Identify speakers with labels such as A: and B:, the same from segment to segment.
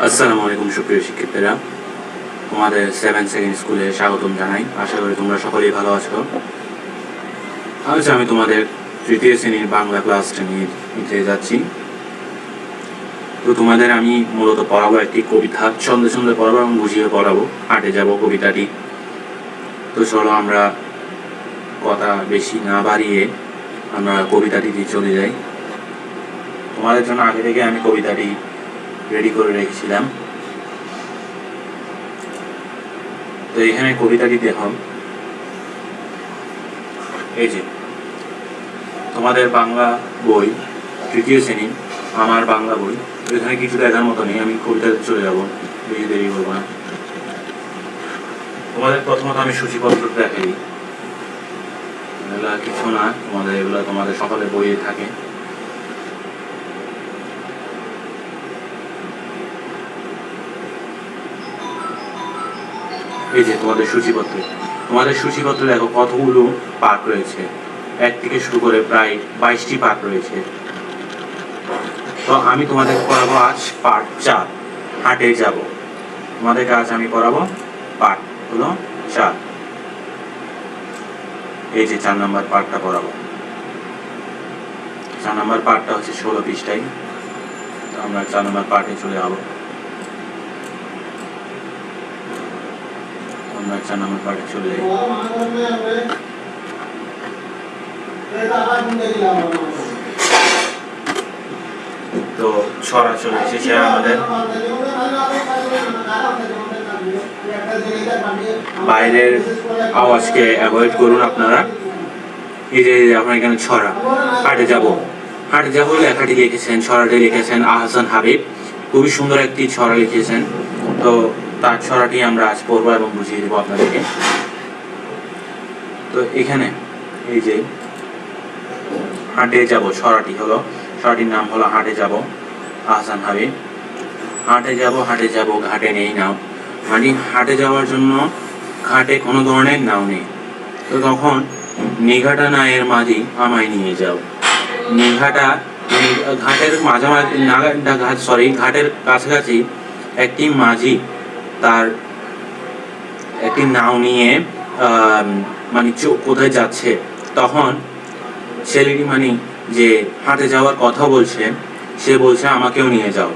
A: আসসালামু আলাইকুম সুপ্রিয় শিক্ষার্থীরা, তোমাদের 7 সেকেন্ড স্কুলে স্বাগতম জানাই। আশা করি তোমরা সকলেই ভালো আছো। আজ আমি তোমাদের তৃতীয় শ্রেণীর বাংলা ক্লাসটা নিতে যাচ্ছি। তো তোমাদের আমি মূলত পড়াবো একটি কবিতা, ছন্দে ছন্দে পড়াবো এবং বুঝিয়ে পড়াবো। হাঁটে যাব কবিতাটি। তো চলো আমরা কথা বেশি না বাড়িয়ে আমরা কবিতাটিতে চলে যাই। তোমাদের জন্য আগে থেকে আমি কবিতাটি রেডি করে রেখেছিলাম। তো এখানে কবিতাটি দেখো, এই যে তোমাদের বাংলা বই তৃতীয় শ্রেণী, আমার বাংলা বই। এখানে কিছু দেখার মতো নেই, আমি কবিতাতে চলে যাব, বেশি দেরি করবো না। তোমাদের প্রথমত আমি সূচিপত্র দেখাই। এগুলা কিছু না, এগুলা তোমাদের সকালের বইয়ে থাকে। এই যে তোমাদের সূচিপত্রে দেখো কতগুলো পাঠ রয়েছে। 1 থেকে শুরু করে প্রায় 22টি পাঠ রয়েছে। তো আমি তোমাদের পড়াবো আজ পাঠ 4, হাটে যাব। তোমাদেরকে আজ আমি পড়াবো পাঠ হলো 4। এই যে 4 নম্বর পাঠটা পড়াবো। 4 নম্বর পাঠটা হচ্ছে 16 পৃষ্ঠায়। তো আমরা 4 নম্বর পাঠে চলে যাবো। আমরা 4 নম্বর পাঠে চলে যাই। তো ছড়া চলে এসেছে আমাদের। বাইরের আওয়াজকে অ্যাভয়েড করুন আপনারা। এই যে আপনার এখানে ছড়া, হাটে যাব লেখাটি লিখেছেন, ছড়াটি লিখেছেন আহসান হাবিব। খুবই সুন্দর একটি ছড়া লিখেছেন। তো তার ছড়াটি আমরা আজ পড়বো এবং বুঝিয়ে দেবো আপনাদেরকে। তো এখানে এই যে হাটে যাব, ছড়াটির নাম হলো হাটে যাব, আহসান হাবিব। হাটে যাব ঘাটে নেই নাও। মানে হাটে যাওয়ার জন্য ঘাটে কোনো ধরনের নাও নেই। তো তখন নিঘাটা নায়ের মাঝি আমায় নিয়ে যাও। নিঘাটা ঘাটের মাঝামাঝি ঘাটের কাছাকাছি একটি মাঝি তার একটি নাও নিয়ে মানে কোথায় যাচ্ছে। তখন ছেলেটি মানে যে হাটে যাওয়ার কথা বলছে, সে বলছে আমাকেও নিয়ে যাও।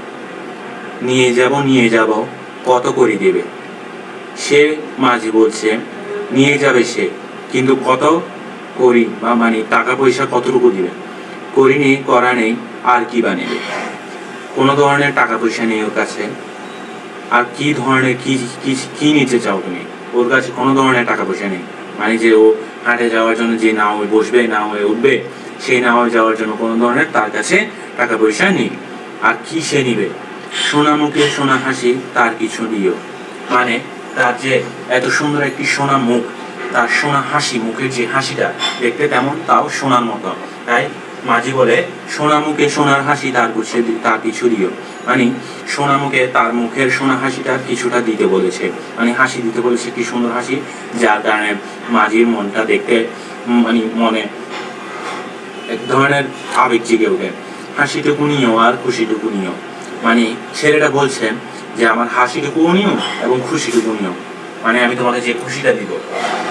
A: নিয়ে যাব কত করে দেবে? সে মাঝি বলছে নিয়ে যাবে সে, কিন্তু কত করি বা মানে টাকা পয়সা কতটুকু দিবে? করি নেই, করা নেই, আর কি বা নেবে? কোনো ধরনের টাকা পয়সা নেই ওর কাছে। আর কি ধরনের কি নিতে চাও তুমি? ওর কাছে কোনো ধরনের টাকা পয়সা নেই। মানে যে ও হাটে যাওয়ার জন্য যে নাওয়ে বসবে, নাওয়ে উঠবে, সেই নাওয়ে যাওয়ার জন্য কোনো ধরনের তার কাছে টাকা পয়সা নেই। আর কি সে নিবে? সোনা মুখে সোনা হাসি তার কিছু দিও। মানে তার যে এত সুন্দর একটি সোনা মুখ, তার সোনা হাসি, মুখের যে হাসিটা দেখতে তেমন, তাও সোনার মতো। তাই মাঝি বলে সোনা মুখে সোনার হাসি তার কিছু দিও। মানে সোনা মুখে তার মুখের সোনা হাসিটা কিছুটা দিতে বলেছে, মানে হাসি দিতে বলেছে, কি সুন্দর হাসি, যার কারণে মাঝির মনটা দেখতে মানে মনে এক ধরনের আবেগ জেগে ওঠে। হাসিটুকু নিও আর খুশিটুকু নিও। মানে ছেলেটা বলছে যে আমার হাসিটুকু নিও এবং খুশিটুকু নিও। মানে আমি তোমাকে যে খুশিটা দিব,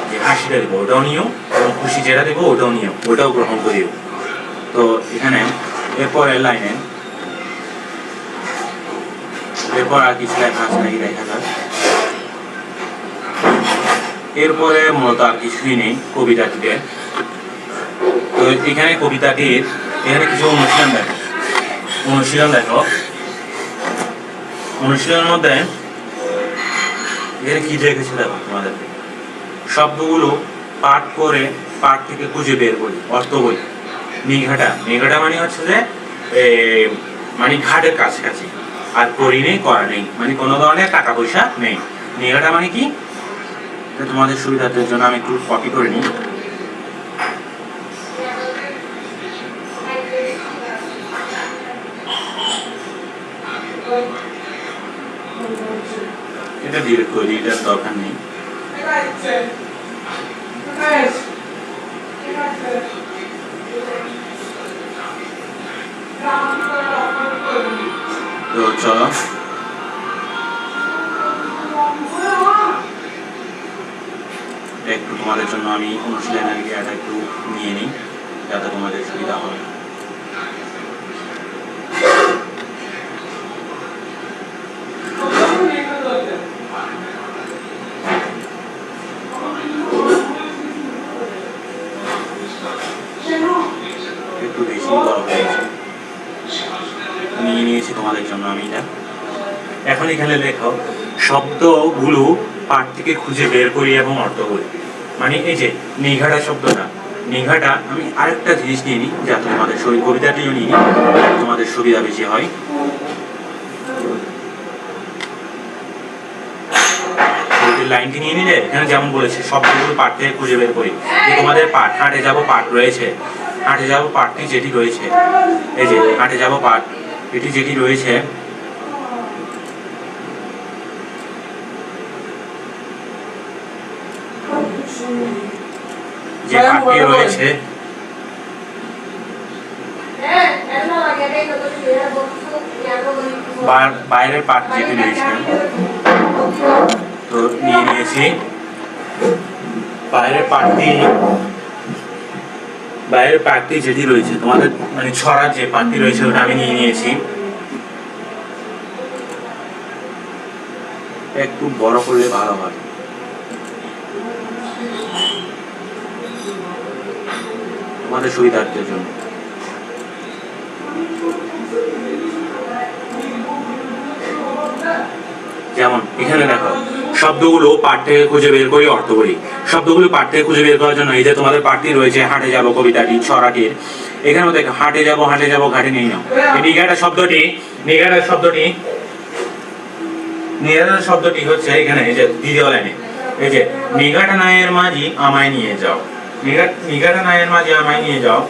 A: যে হাসিটা দিব, ওটাও নিও, এবং খুশি যেটা দিব ওটাও নিও, ওটাও গ্রহণ করিও। তো এখানে এরপরের লাইনে এরপর আর কিছু লেখা আছে নাকি দেখা যাক। এরপরে মূলত আর কিছুই নেই কবিতাটিতে। তো এখানে কবিতাটির এখানে কিছু অনুশীলন দেখো। অনুশীলনের মধ্যে এখানে কি লিখেছে দেখো, তোমাদের শব্দগুলো পাঠ করে পাঠ থেকে খুঁজে বের করি অর্থ বই। নিঘাটা মানে হচ্ছে যে মানে ঘাটের কাছাকাছি। আর করি নেই, করা নেই, মানে কোনো ধরনের টাকা পয়সা নেই। নিঘাটা মানে কি, তোমাদের সুবিধার্থের জন্য আমি একটু কপি করে নিই। এটা ডিলিট করে দিই, এটার দরকার নেই। তো চলো তোমাদের জন্য আমি অনুশীলনের এটা একটু নিয়ে নিই যাতে তোমাদের সুবিধা হয়। একটু বেশি বড় হয়েছে, নিয়ে নিয়েছি তোমাদের জন্য আমি এটা। এখন এখানে লেখো শব্দগুলো পাঠ থেকে খুঁজে বের করি এবং অর্থ করি। মানে এই যে নিঘাটা শব্দটা, নিঘাটা আমি আরেকটা জিনিস নিয়ে নিই যাতে তোমাদের কবিতাটিও নিই, তোমাদের সুবিধা বেশি হয়। লাইনটি নিয়ে নিলে এখানে যেমন বলেছে শব্দগুলো পাঠ থেকে খুঁজে বের করি। তোমাদের পাঠ হাটে যাব পাঠ রয়েছে, হাটে যাব পাঠটি যেটি রয়েছে, এই যে হাটে যাব পাঠ এটি যেটি রয়েছে, যে পাঠটি রয়েছে বাইরের পাঠ যেটি রয়েছে, তো নিয়ে নিয়েছি বাইরের পাঠটি যেটি রয়েছে তোমাদের মানে ছড়ার যে পাঠটি রয়েছে ওটা আমি নিয়ে নিয়েছি। একটু বড় করলে ভালো হয়। তোমাদের সুবিধার্থের জন্য যেমন এখানে দেখো শব্দগুলো পাঠ থেকে খুঁজে বের করি অর্থ করি। শব্দগুলো পাঠ থেকে খুঁজে বের করার জন্য এই যে তোমাদের পাঠটি রয়েছে হাটে যাব কবিতাটি ছড়াটির, এখানে দেখো হাটে যাব ঘাটে নিয়ে নাও। এই নিঘাটা শব্দটি হচ্ছে এখানে এই যে দ্বিতীয় লাইনে, এই যে নিঘাটা নায়ের মাঝি আমায় নিয়ে যাও, নিঘাটা নায়ের মাঝি আমায় নিয়ে যাও,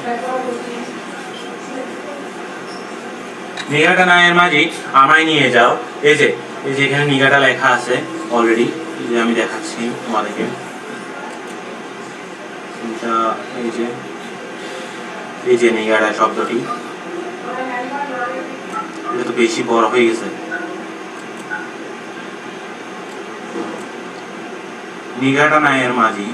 A: নিঘাটা নায়ের মাঝি আমায় নিয়ে যাও। এই যে এখানে নিঘাটা লেখা আছে অলরেডি, যে আমি দেখাচ্ছি তোমাদেরকে। এই যে নিঘাটা শব্দটি, এটা তো বেশি বড় হয়ে গেছে। নিঘাটা নায়ের মাঝি,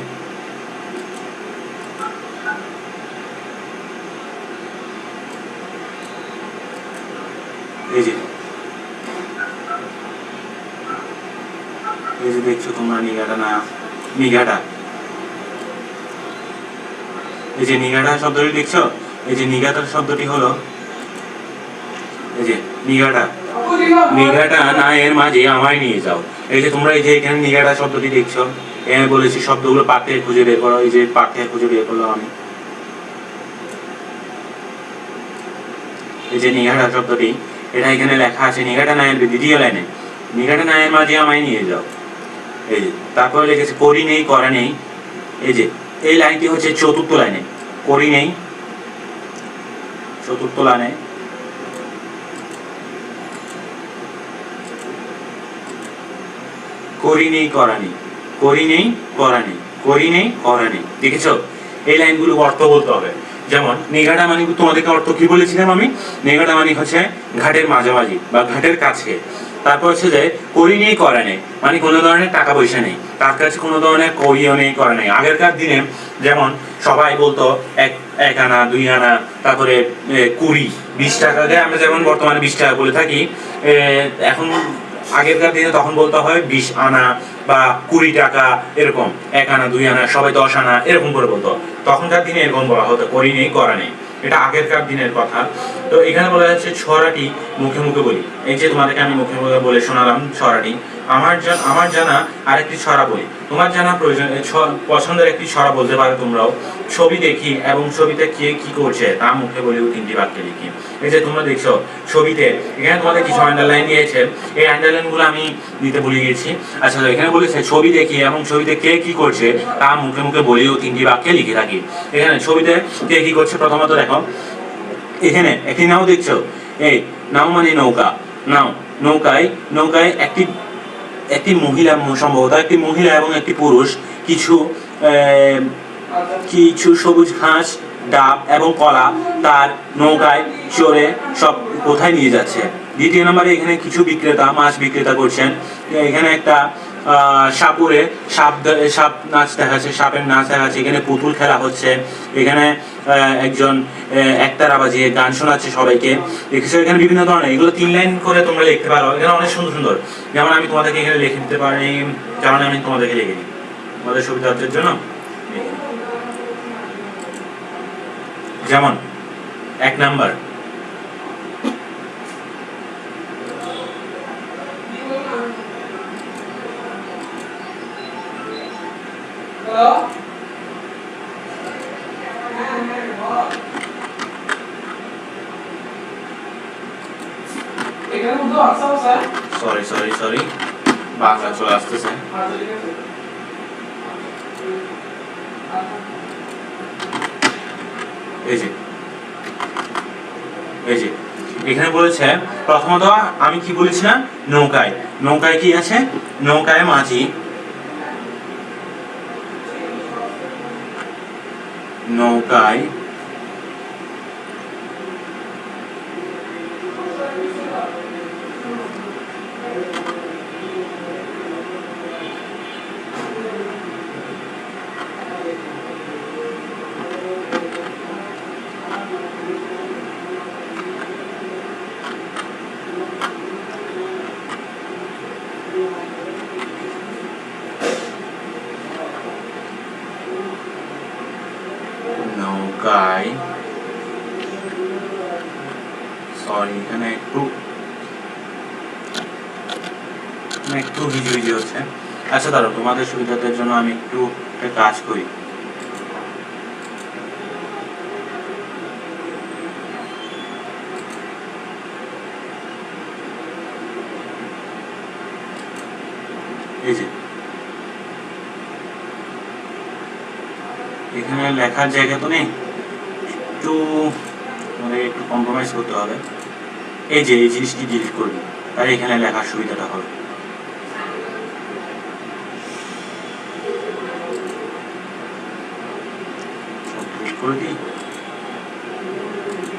A: এই যে দেখছো তোমরা নিঘাটা এই যে নিঘাটা শব্দটি দেখছো, এই যে নিঘাটার শব্দটি হলো এই যে নিঘাটা নায়ের মাঝে আমায় নিয়ে যাও। এই যে তোমরা এই যে এখানে নিঘাটা শব্দটি দেখছো, আমি বলেছি শব্দগুলো পাঠ থেকে খুঁজে বের করো, এই যে পাঠ থেকে খুঁজে বের করলাম আমি। এই যে নিঘাটা শব্দটি এটা এখানে লেখা আছে নিঘাটা নায়ের দ্বিতীয় লাইনে, নিঘাটা নায়ের মাঝে আমায় নিয়ে যাও। এই যে তারপরে লিখেছে করি নেই করা নেই, এই যে এই লাইনটি হচ্ছে চতুর্থ লাইনে, করি নেই চতুর্থ লাইনে, করি নেই করা নেই, করি নেই করা নেই, করি নেই করা নেই। দেখেছো এই লাইনগুলো অর্থ বলতে হবে। যেমন নিঘাটা মানে তোমাদেরকে অর্থ কি বলেছিলাম আমি, নিঘাটা মানে হচ্ছে ঘাটের মাঝামাঝি বা ঘাটের কাছে। তারপর হচ্ছে যে করি নেই করা নেই মানে কোনো ধরনের টাকা পয়সা নেই, তার কাছে কোনো ধরনের করিও নেই করা নেই। আগেরকার দিনে যেমন সবাই বলতো এক আনা 2 আনা, তারপরে 20 20 টাকাকে আমরা যেমন বর্তমানে 20 টাকা বলে থাকি, এখন আগেরকার দিনে তখন বলতে হয় 20 আনা বা 20 টাকা, এরকম 1 আনা 2 আনা সবাই 10 আনা এরকম করে বলতো। তখনকার দিনে এরকম বলা হতো করি নেই করা নেই, এটা আগেরকার দিনের কথা। তো এখানে বলা যাচ্ছে ছড়াটি মুখে মুখে বলি। এই যে তোমাদেরকে আমি মুখে মুখে বলে শোনালাম ছড়াটি। আমার জানা আরেকটি ছড়া বলি, তোমার জানা প্রয়োজন পছন্দের একটি ছড়া বলতে পারো তোমরাও। ছবি দেখি এবং ছবিতে কে কি করছে তা মুখে বলি ও 3টি বাক্যে লিখি। এই যে তোমরা দেখছো ছবিতে এখানে তোমাদের কিছু আন্ডারলাইন দিয়েছে, এই আন্ডারলাইন গুলো আমি দিতে ভুলে গেছি। আচ্ছা এখানে বলেছে ছবি দেখি এবং ছবিতে কে কি করছে তা মুখে মুখে বলি ও 3টি বাক্যে লিখে থাকি। এখানে ছবিতে কে কি করছে প্রথমত দেখো, এখানে একটি নাও দেখছো, এই নাও মানে নৌকা, নৌকায় একটি মহিলা, সম্ভবত একটি মহিলা এবং একটি পুরুষ কিছু সবুজ ঘাস ডাব এবং কলা তার নৌকায় চড়ে সব কোথায় নিয়ে যাচ্ছে। দ্বিতীয় নম্বরে এখানে কিছু বিক্রেতা মাছ বিক্রেতা করছেন, এখানে একটা সাপুরে সাপ নাচ দেখাচ্ছে, সাপের নাচ দেখাচ্ছে, এখানে পুতুল খেলা হচ্ছে, এখানে একজন একতারা বাজিয়ে গান শোনাচ্ছে সবাইকে। দেখেছো এখানে বিভিন্ন ধরনের, এগুলো 3 লাইন করে তোমরা লিখতে পারো, এখানে অনেক সুন্দর সুন্দর। যেমন আমি তোমাদেরকে এখানে লিখে দিতে পারি, যেমন আমি তোমাদেরকে লিখে দিই তোমাদের সুবিধার্থের জন্য। যেমন 1 নাম্বার, সরি বাংলা চলে আসতেছে। এই যে এখানে বলেছে প্রথমত আমি কি বলেছি না, নৌকায় কি আছে, নৌকায় মাঝি, নৌকায় সরি এখানে একটু হিজি হচ্ছে। আচ্ছা দাঁড়াও, তোমাদের সুবিধার জন্য আমি একটু একটা কাজ করি। এই যে এখানে লেখার জায়গা তো নেই, একটু আমাদের একটু কম্প্রোমাইজ করতে হবে। এই যে এই জিনিসটি ডিলিট করবি, তাই এখানে লেখার সুবিধাটা হবে। করে দিই,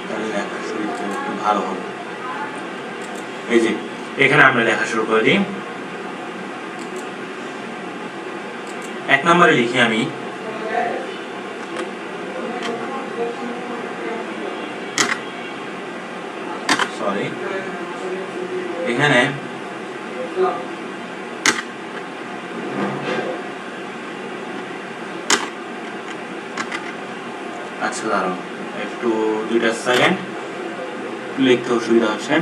A: তাহলে লেখার সুবিধা একটু ভালো হবে। এই যে এখানে আমরা লেখা শুরু করে দিই। 1 নম্বরে লিখি আমি এখানে আচ্ছা দাঁড়াও একটু 2টা সেকেন্ড, লিখতে অসুবিধা হচ্ছে।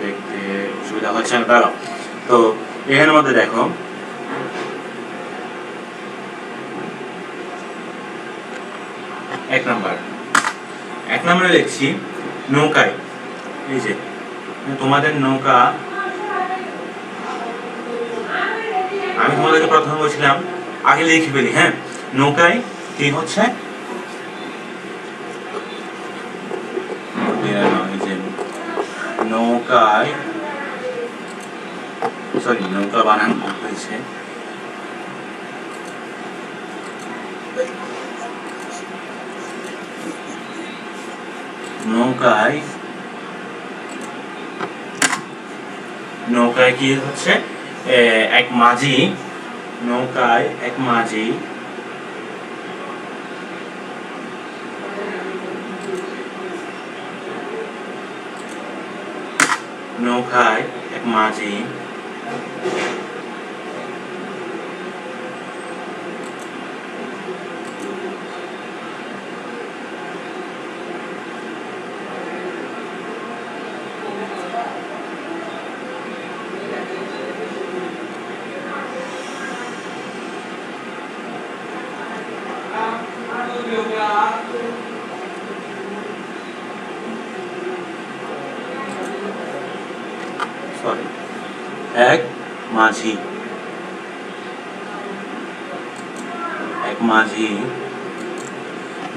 A: লিখতে অসুবিধা হচ্ছে না, দাঁড়াও। তো এখানের মধ্যে দেখো এক নম্বরে লিখছি নৌকায়। এই যে তোমাদের নৌকা, আমি তোমাদেরকে প্রথমে বলছিলাম আগে লিখে ফেলি। হ্যাঁ, নৌকায় কি হচ্ছে, নৌকায় নৌকা বানান হয়েছে, নৌকায় কি হচ্ছে, এক মাঝি, নৌকায় এক মাঝি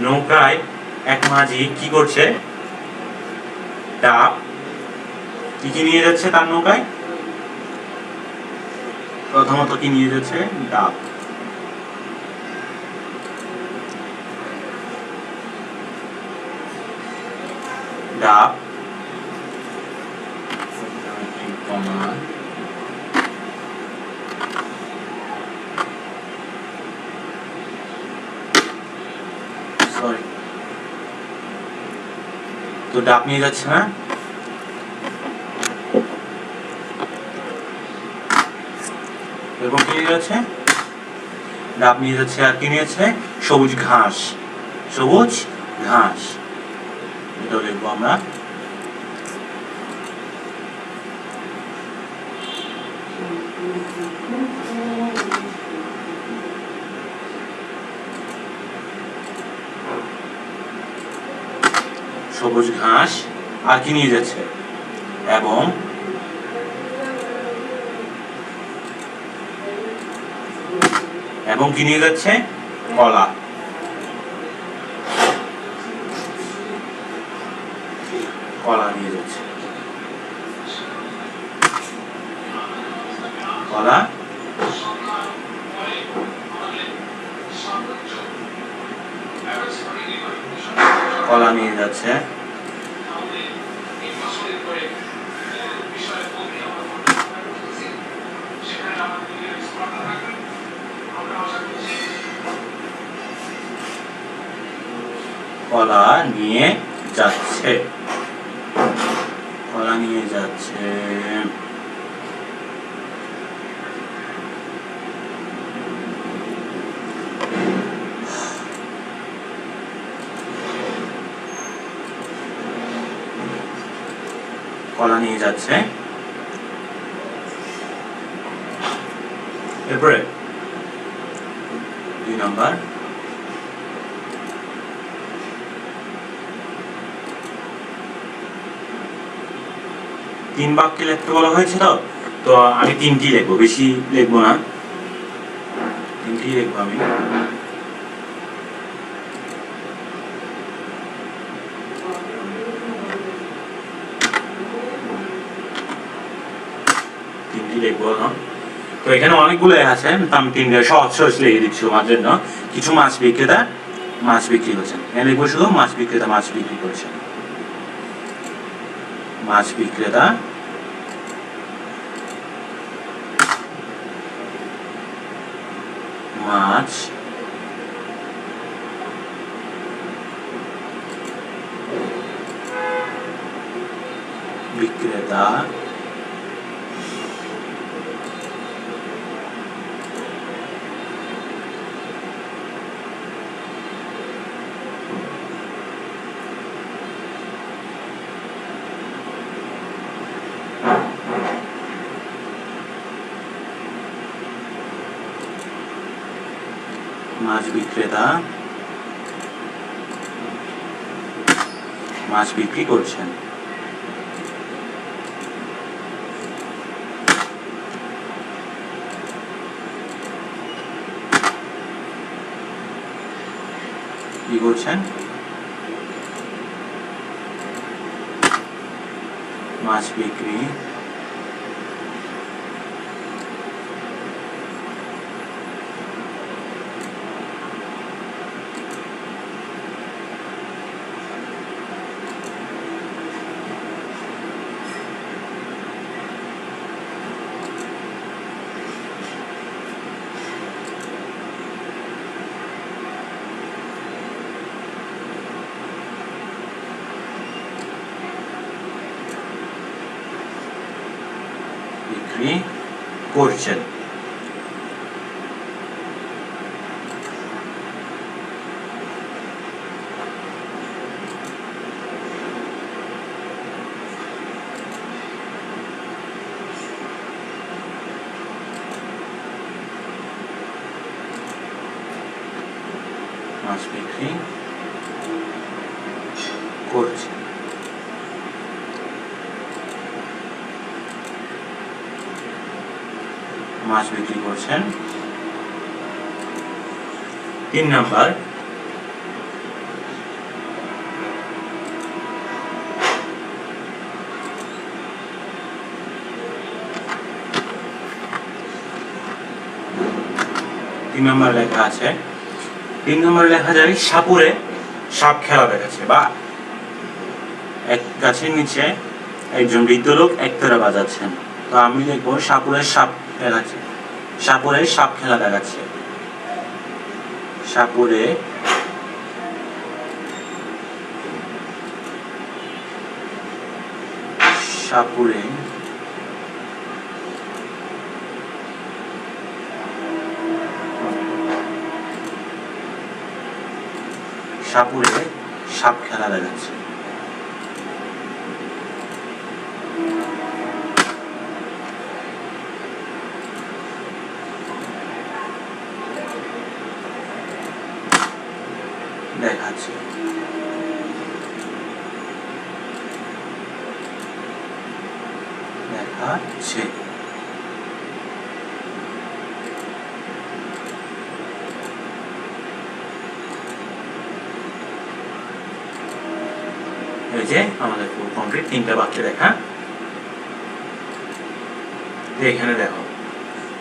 A: নৌকায় এক মাঝি কি করছে, ডাব কি নিয়ে যাচ্ছে তার নৌকায়, প্রথমত কি নিয়ে যাচ্ছে, ডাব। ডাব, সরি, তো ডাব নিয়ে যাচ্ছে না, এরকম কি নিয়ে যাচ্ছে, ডাব নিয়ে যাচ্ছে, আর কি নিয়েছে, সবুজ ঘাস, সবুজ ঘাস, এটা লিখবো আমরা। সবুজ ঘাস আর কি নিয়ে যাচ্ছে, এবং কি নিয়ে যাচ্ছে, কলা, কলা নিয়ে যাচ্ছে, কলা, কলা নিয়ে যাচ্ছে, কলা নিয়ে যাচ্ছে, কলা নিয়ে যাচ্ছে, কলা নিয়ে যাচ্ছে। এরপরে 2 নাম্বার, তিন বাক্যে লিখতে বলা হয়েছে, তো আমি 3টি লিখবো, বেশি লিখবো না, 3টি লিখবো আমি। লিখবো না, তো এখানে অনেকগুলো আছে, আমি 3টা সহজ সহজ লিখে দিচ্ছি তোমার জন্য। কিছু মাছ বিক্রেতা মাছ বিক্রি করছেন, এখানে লিখবো শুধু মাছ বিক্রেতা মাছ বিক্রি করছেন, মাছ বিক্রেতা মাছ বিক্রেতা মাছ বিক্রেতা মাছ বিক্রি করছেন, কি করছেন, মাছ বিক্রি করছেন। মাছ বিক্রি করছে, মাছ বিক্রি করছেন। 3 নাম্বার, লেখা আছে, 3 নম্বরে লেখা যায় সাপুরে সাপ খেলা দেখাচ্ছে, বা এক গাছের নিচে একজন বৃদ্ধ লোক একতারা বাজাচ্ছেন। তো আমি লিখবো সাপুরের সাপ দেখাচ্ছে, সাপুরের সাপ খেলা দেখাচ্ছে, সাপুরে সাপুরে সাপুরে সাপ খেলা দেখাচ্ছে। দেখাচ্ছে দেখাচ্ছে এই যে আমাদের ফুল কমপ্লিট 3টা বাক্যে দেখা। এখানে দেখো,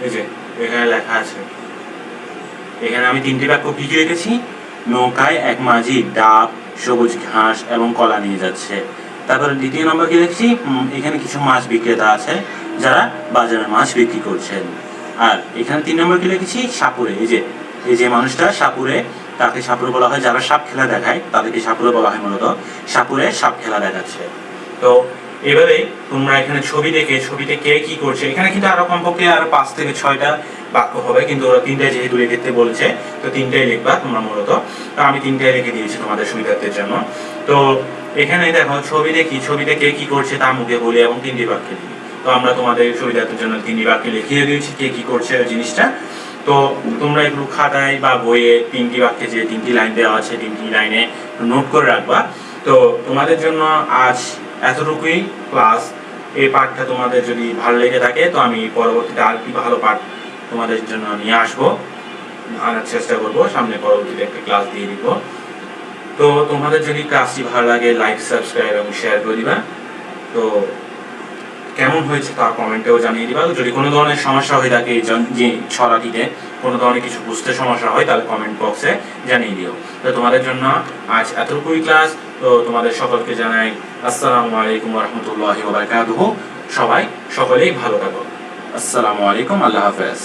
A: এই যে এখানে লেখা আছে, এখানে আমি 3টি বাক্য কি কি লিখেছি, নৌকায় এক মাঝি ডাব, সবুজ ঘাস এবং কলা নিয়ে যাচ্ছে। তারপরে দ্বিতীয় নম্বর কি লিখছি, এখানে কিছু মাছ বিক্রেতা আছে যারা বাজারে মাছ বিক্রি করছেন। আর এখানে 3 নম্বর কি লিখেছি, সাপুরে, এই যে মানুষটা সাপুরে, তাকে সাপুরে বলা হয়, যারা সাপ খেলা দেখায় তাদেরকে সাপুরে বলা হয়, মূলত সাপুরে সাপ খেলা দেখাচ্ছে। তো এবারে তোমরা এখানে ছবি দেখে ছবিতে কে কি করছে, এখানে কিন্তু আরো কমপক্ষে আরো 5 থেকে 6টা বাক্য হবে, কিন্তু ওরা 3টাই যেহেতু লিখতে বলেছে তো 3টাই লিখবা তোমরা মূলত। তো আমি 3টাই লিখে দিয়েছি তোমাদের সুবিধার্থের জন্য। তো এখানে দেখো ছবি দেখি, ছবিতে কে কি করছে তা মুখে বলি এবং 3টি বাক্যে দিই। তো আমরা তোমাদের সুবিধার্থের জন্য 3টি বাক্যে লিখিয়ে দিয়েছি কে কি করছে জিনিসটা। তো তোমরা এগুলো খাতায় বা বইয়ে 3টি বাক্যে যে 3টি লাইন দেওয়া আছে 3টি লাইনে নোট করে রাখবা। তো তোমাদের জন্য আজ এতটুকুই ক্লাস। এই পাঠটা তোমাদের যদি ভালো লেগে থাকে তো আমি পরবর্তীতে আরেকটি ভালো পাঠ তোমাদের জন্য নিয়ে আসবো, আনার চেষ্টা করবো, সামনে পরবর্তীতে একটা ক্লাস দিয়ে দিব। তো তোমাদের যদি ক্লাসটি ভালো লাগে লাইক, সাবস্ক্রাইব এবং শেয়ার করে দিবা। তো কেমন হয়েছে তা কমেন্টেও জানিয়ে দিবা। যদি কোনো ধরনের সমস্যা হয়ে থাকে যে ছড়াটিতে কোনো ধরনের কিছু বুঝতে সমস্যা হয় তাহলে কমেন্ট বক্সে জানিয়ে দিও। তো তোমাদের জন্য আজ এতটুকুই ক্লাস। তো তোমাদের সকলকে জানাই আসসালামু আলাইকুম ওয়া রাহমাতুল্লাহি ওয়া বারাকাতুহু। সকলেই ভালো থাকো। আসসালামু আলাইকুম, আল্লাহ হাফেজ।